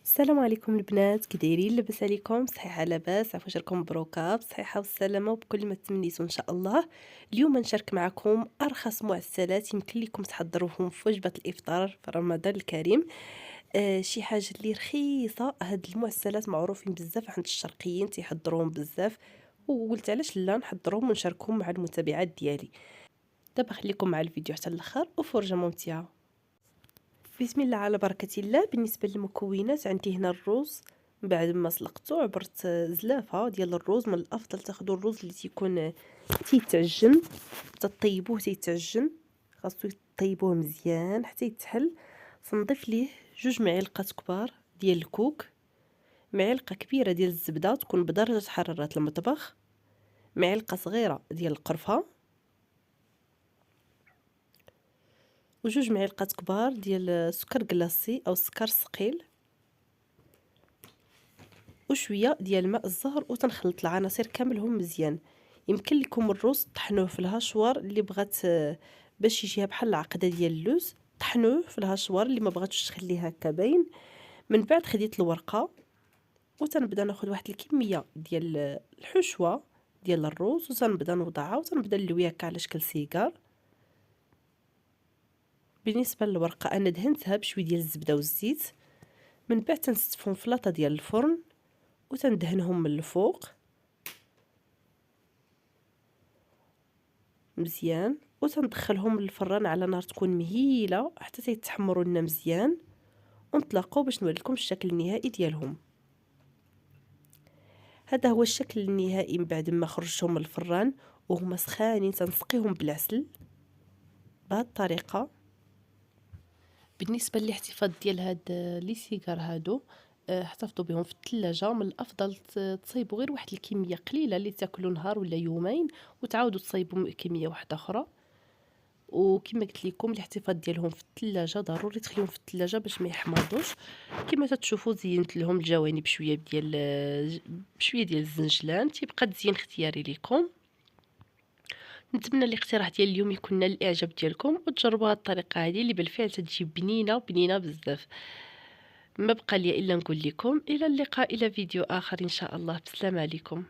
السلام عليكم البنات، كي دايرين؟ لاباس عليكم؟ صحيحه لاباس؟ عفواش راكم مبروكه بالصحه والسلامه وبكل ما تمنيتو ان شاء الله. اليوم نشارك معكم ارخص معسلات يمكن لكم تحضروهم في وجبه الافطار في رمضان الكريم. شي حاجه اللي رخيصه. هاد المعسلات معروفين بزاف عند الشرقيين تيحضروهم بزاف، وقلت علاش لا نحضرهم ونشاركهم مع المتابعات ديالي. دابا خليكم مع الفيديو حتى الاخر وفرجه ممتعه. بسم الله على بركة الله. بالنسبة للمكونات عندي هنا الروز. بعد ما سلقته عبرت زلافة ديال الروز. من الافضل تاخدوا الروز اللي تيكون تيتعجن، تطيبوه تيتعجن، خاصو طيبوه مزيان حتى يتحل. فنضيف ليه 2 معالق كبار ديال الكوك، معلقة كبيرة ديال الزبدة تكون بدرجة حرارة المطبخ، معلقة صغيرة ديال القرفة، و2 معالق كبار ديال السكر كلاصي او السكر ثقيل، وشويه ديال ماء الزهر. وتنخلط العناصر كاملهم مزيان. يمكن لكم الروز طحنوه في الهاشوار اللي بغات باش يجيها بحال العقده ديال اللوز، طحنوه في الهاشوار اللي ما بغاتوش تخليه هكا باين. من بعد خديت الورقه وتنبدا ناخذ واحد الكميه ديال الحشوه ديال الروز وتنبدا نوضعها وتنبدا نلويها هكا على شكل سيجار. بالنسبه للورقه انا دهنتها بشويه ديال الزبده والزيت. من بعد تنستفهم في لاطه ديال الفرن وتندهنهم من الفوق مزيان، وتندخلهم للفران على نار تكون مهيله حتى تيتحمروا لنا مزيان، ونطلقوا باش نوريكم الشكل النهائي ديالهم. هذا هو الشكل النهائي من بعد ما خرجتهم من الفران وهما سخانين. تنسقيهم بالعسل بهذه الطريقه. بالنسبه للاحتفاظ ديال هاد لي سيجار هادو، احتفظوا بهم في الثلاجه. من الافضل تصيبوا غير واحد الكميه قليله اللي تاكلوا نهار ولا يومين، وتعاودوا تصيبوا كميه واحده اخرى. وكما قلت لكم الاحتفاظ ديالهم في الثلاجه ضروري تخليهم في الثلاجه باش ما يحمضوش. كما تتشوفوا زينت لهم الجوانب بشويه ديال الزنجلان، تيبقى تزيين اختياري لكم. نتمنى الاقتراح ديال اليوم يكون نال الاعجاب ديالكم وتجربوا هذه الطريقه هذه اللي بالفعل تجي بنينه بنينه بزاف. ما بقى لي الا نقول لكم الى اللقاء، الى فيديو اخر ان شاء الله. بسلام عليكم.